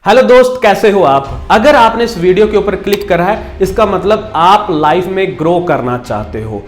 Hello दोस्त, कैसे हो आप। अगर आपने इस वीडियो के ऊपर क्लिक करा है, इसका मतलब आप लाइफ में ग्रो करना चाहते हो।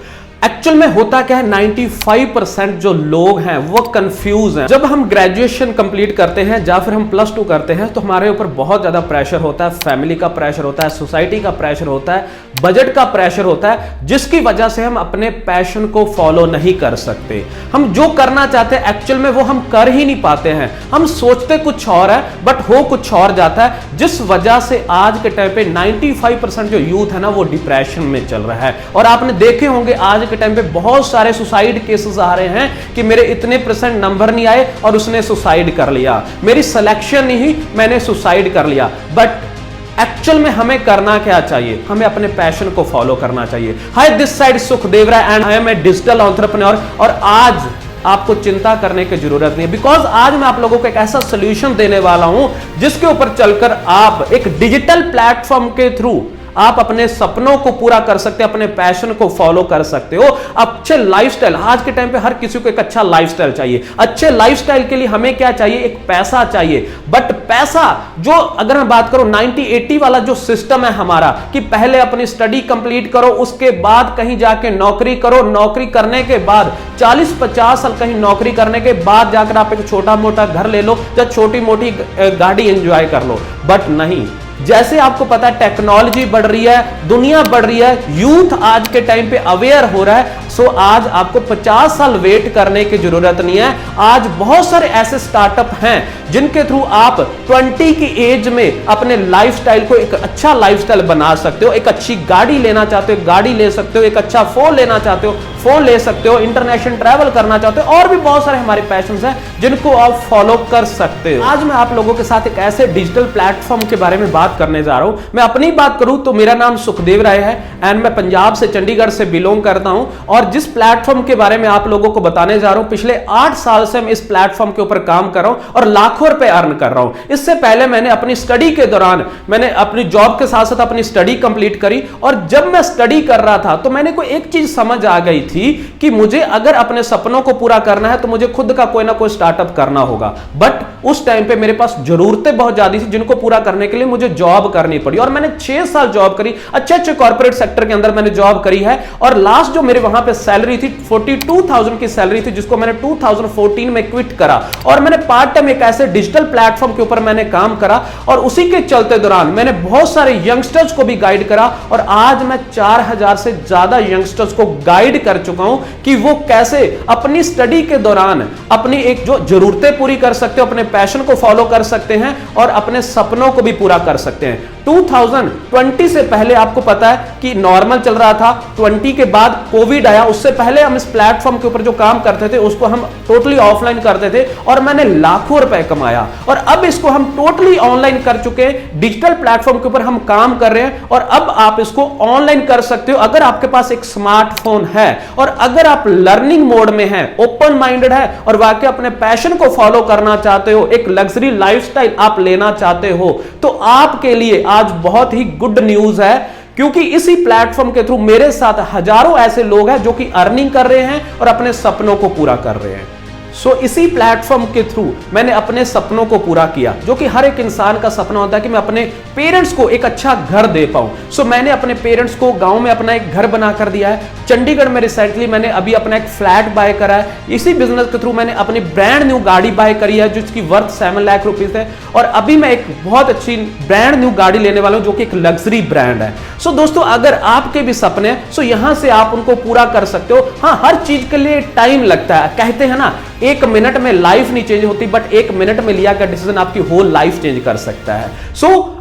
एक्चुअल में होता क्या है, 95% जो लोग हैं वो कंफ्यूज हैं। जब हम ग्रेजुएशन कंप्लीट करते हैं या फिर हम +2 करते हैं तो हमारे ऊपर बहुत ज्यादा प्रेशर होता है, फैमिली का प्रेशर होता है, सोसाइटी का प्रेशर होता है, बजट का प्रेशर होता है, जिसकी वजह से हम अपने पैशन को फॉलो नहीं कर सकते। हम जो करना चाहते हैं एक्चुअल में वो हम कर ही नहीं पाते हैं। हम सोचते कुछ और है बट हो कुछ और जाता है, जिस वजह से आज के टाइम पे 95% जो यूथ है ना वो डिप्रेशन में चल रहा है। और आपने देखे होंगे आज के टाइम पे बहुत सारे सुसाइड केसेस आ रहे हैं कि मेरे इतने % नंबर नहीं आए और उसने सुसाइड कर लिया, मेरी सिलेक्शन नहीं, मैंने सुसाइड कर लिया। बट एक्चुअल में हमें करना क्या चाहिए, हमें अपने पैशन को फॉलो करना चाहिए। Hi, this side Sukhdev Rai and I am a digital entrepreneur. और आज आपको चिंता करने की जरूरत नहीं है, बिकॉज आज मैं आप लोगों को एक ऐसा सोल्यूशन देने वाला हूं जिसके ऊपर चलकर आप एक डिजिटल प्लेटफॉर्म के थ्रू आप अपने सपनों को पूरा कर सकते हैं, अपने पैशन को फॉलो कर सकते हो। अच्छे लाइफस्टाइल, आज के टाइम पे हर किसी को एक अच्छा लाइफस्टाइल चाहिए। अच्छे लाइफस्टाइल के लिए हमें क्या चाहिए, एक पैसा चाहिए। बट पैसा जो, अगर मैं बात करूं 90-80 वाला जो सिस्टम है हमारा कि पहले अपनी स्टडी कंप्लीट करो, उसके बाद कहीं जाके नौकरी करो, नौकरी करने के बाद 40-50 साल कहीं नौकरी करने के बाद जाकर आप एक छोटा मोटा घर ले लो या छोटी मोटी गाड़ी एंजॉय कर लो। बट नहीं, जैसे आपको पता है टेक्नोलॉजी बढ़ रही है, दुनिया बढ़ रही है, यूथ आज के टाइम पे अवेयर हो रहा है। सो आज आपको 50 साल वेट करने की जरूरत नहीं है। आज बहुत सारे ऐसे स्टार्टअप हैं जिनके थ्रू आप 20 की एज में अपने लाइफस्टाइल को एक अच्छा लाइफस्टाइल बना सकते हो। एक अच्छी गाड़ी लेना चाहते हो, गाड़ी ले सकते हो। एक अच्छा फोन लेना चाहते हो, फोन ले सकते हो। इंटरनेशनल ट्रैवल करना चाहते हो, और भी बहुत सारे हमारे पैशंस हैं जिनको आप फॉलो कर सकते हो। आज मैं आप लोगों के साथ एक ऐसे डिजिटल प्लेटफॉर्म के बारे में बात करने जा रहा हूं। मैं अपनी बात करूं तो मेरा नाम सुखदेव राय है एंड मैं पंजाब से, चंडीगढ़ से बिलोंग करता हूं। और जिस प्लेटफॉर्म के बारे में आप लोगों को बताने जा रहा हूं, पिछले 8 साल से मैं इस प्लेटफॉर्म के ऊपर काम कर रहा हूं और लाखों रुपए अर्न कर रहा हूं। इससे पहले मैंने अपनी स्टडी के दौरान, मैंने अपनी जॉब के साथ साथ अपनी स्टडी कंप्लीट करी। और जब मैं स्टडी कर रहा था तो मैंने कोई एक चीज समझ आ गई थी कि मुझे अगर अपने सपनों को पूरा करना है तो मुझे खुद का कोई ना कोई स्टार्टअप करना होगा। बट उस टाइम पे मेरे पास जरूरतें बहुत ज्यादा थी जिनको पूरा करने के लिए मुझे जॉब करनी पड़ी। और मैंने 6 साल जॉब करी, अच्छे अच्छे कॉर्पोरेट सेक्टर के अंदर मैंने जॉब करी है। और लास्ट जो मेरे वहां पे सैलरी थी 42,000 की सैलरी थी, जिसको मैंने 2014 में क्विट करा और मैंने पार्ट टाइम एक ऐसे डिजिटल प्लेटफॉर्म के ऊपर मैंने काम करा। और उसी के चलते दौरान मैंने बहुत सारे यंगस्टर्स को भी गाइड करा और आज मैं 4000 से ज्यादा यंगस्टर्स को गाइड कर चुका हूं कि वो कैसे अपनी स्टडी के दौरान अपनी एक जो जरूरतें पूरी कर सकते हो, अपने पैशन को फॉलो कर सकते हैं और अपने सपनों को भी पूरा कर सकते हैं। 2020 से पहले आपको पता है कि नॉर्मल चल रहा था, 20 के बाद कोविड आया। उससे पहले हम इस प्लेटफॉर्म के ऊपर जो काम करते थे उसको हम टोटली ऑफलाइन करते थे और मैंने लाखों रुपए कमाया। और अब इसको हम टोटली ऑनलाइन कर चुके हैं, डिजिटल प्लेटफॉर्म के ऊपर हम काम कर रहे हैं और अब आप इसको ऑनलाइन कर सकते हो अगर आपके पास एक स्मार्टफोन है और अगर आप लर्निंग मोड में हैं, ओपन माइंडेड है और वाकई अपने पैशन को फॉलो करना चाहते हो, एक लग्जरी लाइफस्टाइल आप लेना चाहते हो, तो आपके लिए आज बहुत ही गुड न्यूज है। क्योंकि इसी प्लेटफॉर्म के थ्रू मेरे साथ हजारों ऐसे लोग हैं जो कि अर्निंग कर रहे हैं और अपने सपनों को पूरा कर रहे हैं। सो इसी प्लेटफॉर्म के थ्रू मैंने अपने सपनों को पूरा किया, जो कि हर एक इंसान का सपना होता है कि मैं अपने पेरेंट्स को एक अच्छा घर दे पाऊं। सो मैंने अपने पेरेंट्स को गांव में अपना एक घर बना कर दिया है। चंडीगढ़ में रिसेंटली मैंने अभी अपना एक फ्लैट बाय करा है। इसी बिजनेस के थ्रू मैंने अपनी ब्रांड न्यू गाड़ी बाय करी है जिसकी वर्थ 7 लाख रुपीस है। और अभी मैं एक बहुत अच्छी ब्रांड न्यू गाड़ी लेने वाला हूं जो कि एक लग्जरी ब्रांड है। सो दोस्तों, अगर आपके भी सपने हैं सो यहां से आप उनको पूरा कर सकते हो। हाँ, हर चीज के लिए टाइम लगता है। कहते हैं ना, 1 मिनट में लाइफ नहीं चेंज होती, बट 1 मिनट में लिया गया डिसीजन आपकी होल लाइफ चेंज कर सकता है।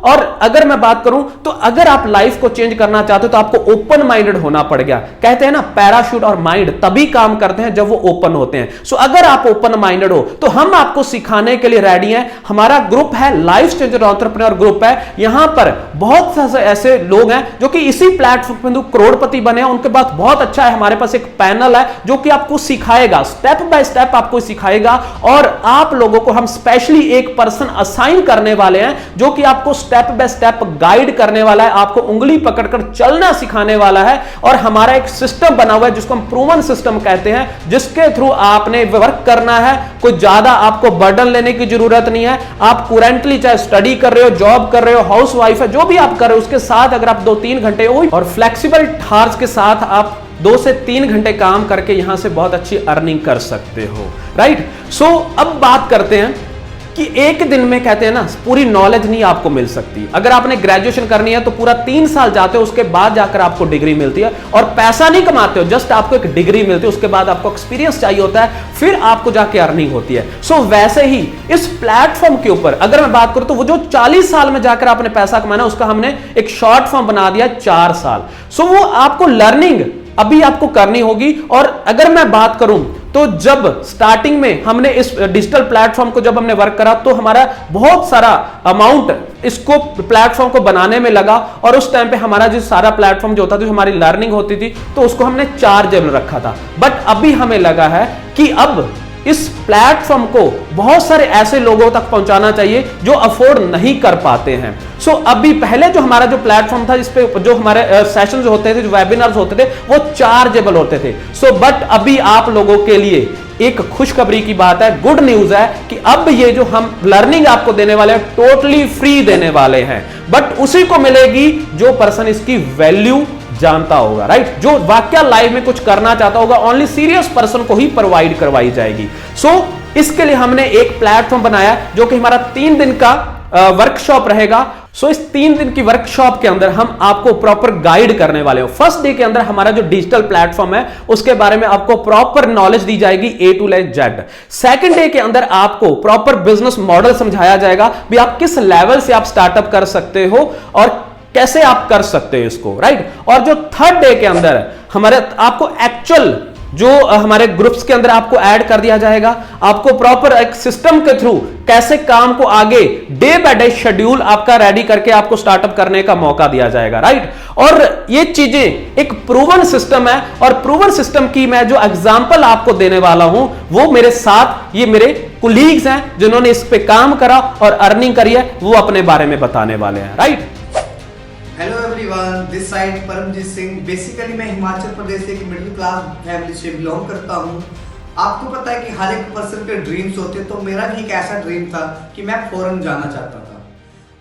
और अगर मैं बात करूं तो अगर आप लाइफ को चेंज करना चाहते हो तो आपको ओपन माइंडेड होना पड़ेगा। कहते हैं ना, पैराशूट और माइंड तभी काम करते हैं जब वो ओपन होते हैं। सो अगर आप ओपन माइंडेड हो तो हम आपको सिखाने के लिए रेडी हैं। हमारा ग्रुप है, लाइफ चेंजर एंटरप्रेन्योर ग्रुप है। यहां पर बहुत से ऐसे लोग हैं जो कि इसी प्लेटफॉर्म पर करोड़पति बने हैं। उनके पास बहुत अच्छा है, हमारे पास एक पैनल है जो कि आपको सिखाएगा, स्टेप बाय स्टेप आपको सिखाएगा। और आप लोगों को हम स्पेशली एक पर्सन असाइन करने वाले हैं जो कि आपको स्टेप बाय स्टेप गाइड करने वाला है, आपको उंगली पकड़कर चलना सिखाने वाला है। और हमारा एक सिस्टम बना हुआ है जिसको हम प्रूवन सिस्टम कहते हैं, जिसके थ्रू आपने वर्क करना है। कोई ज्यादा आपको बर्डन लेने की जरूरत नहीं है। आप करेंटली चाहे स्टडी कर रहे हो, जॉब कर रहे हो, हाउस वाइफ है, जो भी आप कर रहे हो, उसके साथ अगर आप 2-3 घंटे और फ्लेक्सिबल टास्क के साथ आप 2 से 3 घंटे काम करके यहां से बहुत अच्छी अर्निंग कर सकते हो, राइट। सो अब बात करते हैं कि एक दिन में कहते हैं ना पूरी नॉलेज नहीं आपको मिल सकती। अगर आपने ग्रेजुएशन करनी है तो पूरा 3 साल जाते हो, उसके बाद जाकर आपको डिग्री मिलती है। और पैसा नहीं कमाते हो, जस्ट आपको एक डिग्री मिलती है, उसके बाद आपको एक्सपीरियंस चाहिए होता है, फिर आपको जाके अर्निंग होती है। सो वैसे ही इस प्लेटफॉर्म के ऊपर अगर मैं बात करूं तो वो जो 40 साल में जाकर आपने पैसा कमाना, उसका हमने एक शॉर्ट फॉर्म बना दिया 4 साल। सो वो आपको लर्निंग अभी आपको करनी होगी। और अगर मैं बात करूं तो जब स्टार्टिंग में हमने इस डिजिटल प्लेटफॉर्म को जब हमने वर्क करा तो हमारा बहुत सारा अमाउंट इसको प्लेटफॉर्म को बनाने में लगा। और उस टाइम पे हमारा जो सारा प्लेटफॉर्म जो होता था, जो हमारी लर्निंग होती थी, तो उसको हमने चार्जेबल रखा था। बट अभी हमें लगा है कि अब इस प्लेटफॉर्म को बहुत सारे ऐसे लोगों तक पहुंचाना चाहिए जो अफोर्ड नहीं कर पाते हैं। सो अभी पहले जो हमारा जो प्लेटफॉर्म था, जिस पे जो हमारे सेशंस होते थे, जो वेबिनार्स होते थे, वो चार्जेबल होते थे। सो बट अभी आप लोगों के लिए एक खुशखबरी की बात है, गुड न्यूज है कि अब ये जो हम लर्निंग आपको देने वाले हैं टोटली फ्री देने वाले हैं। बट उसी को मिलेगी जो पर्सन इसकी वैल्यू जानता होगा, राइट। जो वाकया लाइफ में कुछ करना चाहता होगा, ओनली सीरियस पर्सन को ही प्रोवाइड करवाई जाएगी। सो इसके लिए हमने एक प्लेटफॉर्म बनाया जो कि हमारा 3 दिन का वर्कशॉप रहेगा। सो इस 3 दिन की वर्कशॉप के अंदर हम आपको प्रॉपर गाइड करने वाले हो। फर्स्ट डे के अंदर हमारा जो डिजिटल प्लेटफॉर्म है उसके बारे में आपको प्रॉपर नॉलेज दी जाएगी A to Z। Second day के अंदर आपको प्रॉपर बिजनेस मॉडल समझाया जाएगा, भी आप किस लेवल से आप स्टार्टअप कर सकते हो और कैसे आप कर सकते हो इसको, राइट। और जो थर्ड डे के अंदर हमारे आपको एक्चुअल जो हमारे ग्रुप्स के अंदर आपको ऐड कर दिया जाएगा, आपको प्रॉपर एक सिस्टम के थ्रू कैसे काम को आगे डे बाय डे शेड्यूल आपका रेडी करके आपको स्टार्टअप करने का मौका दिया जाएगा, राइट। और ये चीजें एक प्रूवन सिस्टम है, और प्रूवन सिस्टम की मैं जो एग्जांपल आपको देने वाला हूं वो मेरे साथ ये मेरे कुलीग्स हैं जिन्होंने इस पे काम करा और अर्निंग करी है, वो अपने बारे में बताने वाले हैं, right. Hello everyone, this side Paramjit Singh. Basically मैं हिमाचल प्रदेश से एक मिडिल क्लास फैमिली से बिलोंग करता हूँ। आपको पता है कि हर एक पर्सन के ड्रीम्स होते हैं, तो मेरा भी एक ऐसा ड्रीम था कि मैं फॉरेन जाना चाहता था।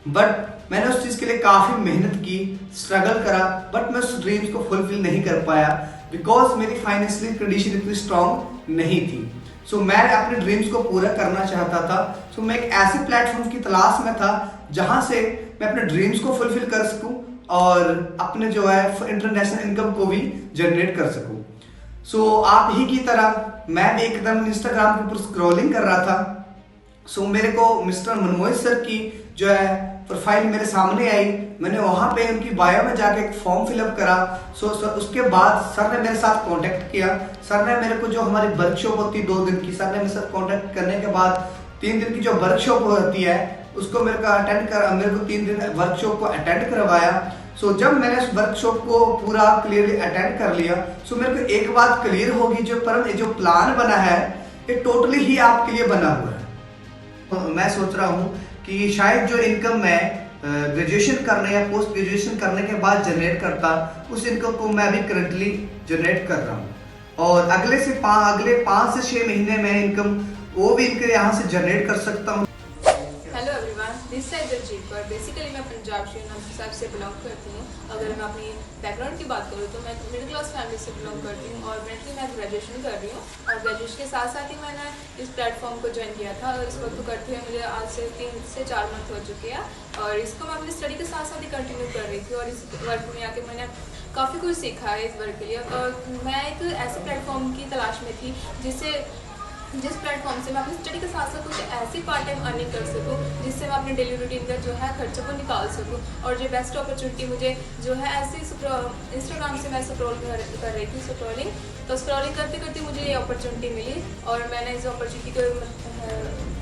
बट मैंने उस चीज़ के लिए काफ़ी मेहनत की, स्ट्रगल करा, बट मैं उस ड्रीम्स को फुलफिल नहीं कर पाया बिकॉज मेरी फाइनेंशियल कंडीशन इतनी स्ट्रॉन्ग नहीं थी। सो मैं अपने ड्रीम्स को पूरा करना चाहता था। सो मैं एक ऐसे प्लेटफॉर्म की तलाश में था जहाँ से मैं अपने ड्रीम्स को फुलफिल कर सकूं और अपने जो है इंटरनेशनल इनकम को भी जनरेट कर सकूं। सो आप ही की तरह मैं भी एकदम इंस्टाग्राम के ऊपर स्क्रॉलिंग कर रहा था। सो मेरे को मिस्टर मनमोहित सर की जो है प्रोफाइल मेरे सामने आई। मैंने वहाँ पे उनकी बायो में जाके एक फॉर्म फिलअप करा। सो उसके बाद सर ने मेरे साथ कांटेक्ट किया। सर ने मेरे को जो हमारी वर्कशॉप होती है 2 दिन की, सर ने मेरे साथ कांटेक्ट करने के बाद 3 दिन की जो वर्कशॉप होती है उसको मेरे को 3 दिन वर्कशॉप को अटेंड करवाया। सो जब मैंने उस वर्कशॉप को पूरा क्लियरली अटेंड कर लिया, सो मेरे को एक बात क्लियर होगी, जो प्लान बना है ये टोटली ही आपके लिए बना हुआ है। तो मैं सोच रहा हूँ कि शायद जो इनकम मैं ग्रेजुएशन करने या पोस्ट ग्रेजुएशन करने के बाद जनरेट करता, उस इनकम को मैं अभी करंटली जनरेट कर रहा हूँ। और अगले 5 से 6 महीने में इनकम वो भी इनके यहाँ से जनरेट कर सकता हूँ। Hello everyone, this side Diljit Kaur. Basically मैं पंजाब शहर से बिलोंग करती हूँ। अगर मैं अपनी बैकग्राउंड की बात करूँ तो मैं मिडिल क्लास फैमिली से बिलोंग करती हूँ और करेंटली मैं ग्रेजुएशन कर रही हूँ। और ग्रेजुएशन के साथ साथ ही मैंने इस प्लेटफॉर्म को ज्वाइन किया था और इस वक्त करते हुए मुझे आज से 3 से 4 मंथ हो चुके हैं। और इसको मैं अपनी स्टडी के साथ साथ ही कंटिन्यू कर रही थी और इस वर्क में आके मैंने काफ़ी कुछ सीखा है इस वर्क के लिए। और मैं एक ऐसे प्लेटफॉर्म की तलाश में थी जिस प्लेटफॉर्म से मैं अपनी स्टडी के साथ साथ कुछ ऐसी पार्ट टाइम अर्निंग कर सकूँ जिससे मैं अपने डेली रूटीन का जो है खर्चे को निकाल सकूँ। और जो बेस्ट अपॉर्चुनिटी मुझे जो है ऐसे इंस्टाग्राम से मैं स्क्रॉल कर रही थी स्क्रॉलिंग, तो स्क्रॉलिंग करते करते मुझे ये अपॉर्चुनिटी मिली और मैंने इस अपॉर्चुनिटी को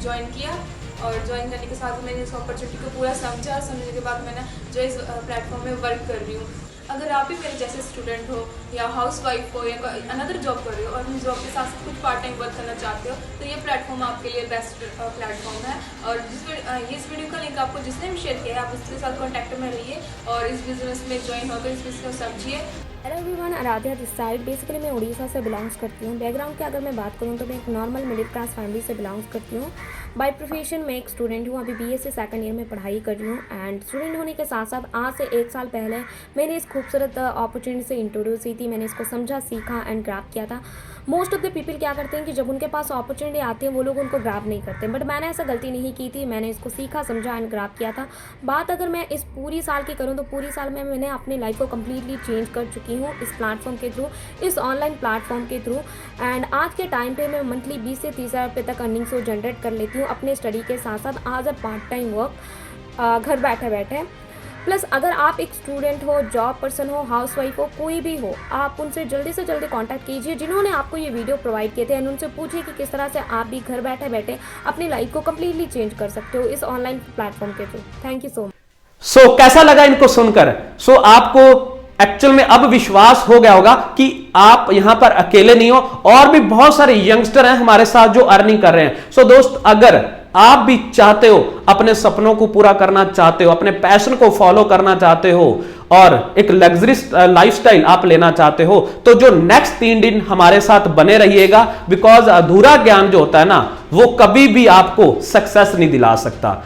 ज्वाइन किया। और ज्वाइन करने के साथ मैंने इस अपॉर्चुनिटी को पूरा समझा। समझने के बाद मैंने जो इस प्लेटफॉर्म में वर्क कर रही हूँ। अगर आप भी मेरे जैसे स्टूडेंट हो या हाउस वाइफ हो या अनदर जॉब कर रहे हो और उस जॉब के साथ कुछ पार्ट टाइम वर्क करना चाहते हो तो ये प्लेटफॉर्म आपके लिए बेस्ट प्लेटफॉर्म है। और इस वीडियो का लिंक आपको जिसने भी शेयर किया है आप उसके साथ कॉन्टैक्ट में रहिए और इस बिजनेस में ज्वाइन होकर इस बिजनेस को समझिए। Hello everyone, Aaradhya this side. Basically मैं उड़ीसा से बिलोंग्स करती हूँ। बैकग्राउंड की अगर मैं बात करूँ तो मैं एक नॉर्मल मिडिल क्लास फैमिली से बिलोंग्स करती हूँ। बाय प्रोफेशन मैं एक स्टूडेंट हूँ, अभी बीएससी सेकंड ईयर में पढ़ाई कर रही हूँ। एंड स्टूडेंट होने के साथ साथ आज से 1 साल पहले मैंने इस खूबसूरत अपॉर्चुनिटी से इंट्रोड्यूस की थी। मैंने इसको समझा, सीखा एंड ग्रैब किया था। मोस्ट ऑफ द पीपल क्या करते हैं कि जब उनके पास अपॉर्चुनिटी आती है वो लोग उनको ग्रैब नहीं करते, बट मैंने ऐसा गलती नहीं की थी। मैंने इसको सीखा, समझा एंड ग्रैब किया था। बात अगर मैं इस पूरी साल की करूँ तो पूरी साल में मैंने अपनी लाइफ को कम्प्लीटली चेंज कर चुकी हूँ इस प्लेटफॉर्म के थ्रू, इस ऑनलाइन प्लेटफॉर्म के थ्रू। एंड आज के टाइम पे मैं मंथली 20 से 30 हज़ार रुपये तक अर्निंग्स को जनरेट कर लेती हूँ अपने स्टडी के साथ साथ as a part time work, घर बैठे बैठे। प्लस अगर आप एक स्टूडेंट हो, जॉब पर्सन हो, हाउस वाइफ हो, कोई भी हो, आप उनसे जल्दी से जल्दी कांटेक्ट कीजिए जिन्होंने आपको ये वीडियो प्रोवाइड किए थे एंड उनसे पूछिए कि किस तरह से आप भी घर बैठे बैठे अपनी लाइफ को कम्प्लीटली चेंज कर सकते हो इस ऑनलाइन प्लेटफॉर्म के through. Thank you so much. कैसा लगा इनको सुनकर? आपको एक्चुअल में अब विश्वास हो गया होगा कि आप यहां पर अकेले नहीं हो, और भी बहुत सारे यंगस्टर हैं हमारे साथ जो अर्निंग कर रहे हैं। दोस्त, अगर आप भी चाहते हो, अपने सपनों को पूरा करना चाहते हो, अपने पैशन को फॉलो करना चाहते हो और एक लग्जरियस लाइफस्टाइल आप लेना चाहते हो, तो जो नेक्स्ट 3 दिन हमारे साथ बने रहिएगा। बिकॉज अधूरा ज्ञान जो होता है ना, वो कभी भी आपको सक्सेस नहीं दिला सकता।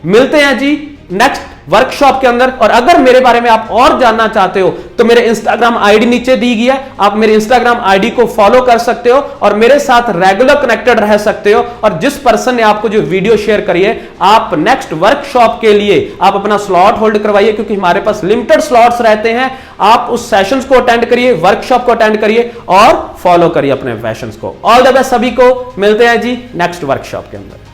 मिलते हैं जी नेक्स्ट वर्कशॉप के अंदर। और अगर मेरे बारे में आप और जानना चाहते हो तो मेरे इंस्टाग्राम आईडी नीचे दी गई है, आप मेरे इंस्टाग्राम आईडी को फॉलो कर सकते हो और मेरे साथ रेगुलर कनेक्टेड रह सकते हो। और जिस पर्सन ने आपको जो वीडियो शेयर करी है, आप नेक्स्ट वर्कशॉप के लिए आप अपना स्लॉट होल्ड करवाइए, क्योंकि हमारे पास लिमिटेड स्लॉट्स रहते हैं। आप उस सेशंस को अटेंड करिए, वर्कशॉप को अटेंड करिए और फॉलो करिए अपने पैशंस को। ऑल द बेस्ट सभी को। मिलते हैं जी नेक्स्ट वर्कशॉप के अंदर।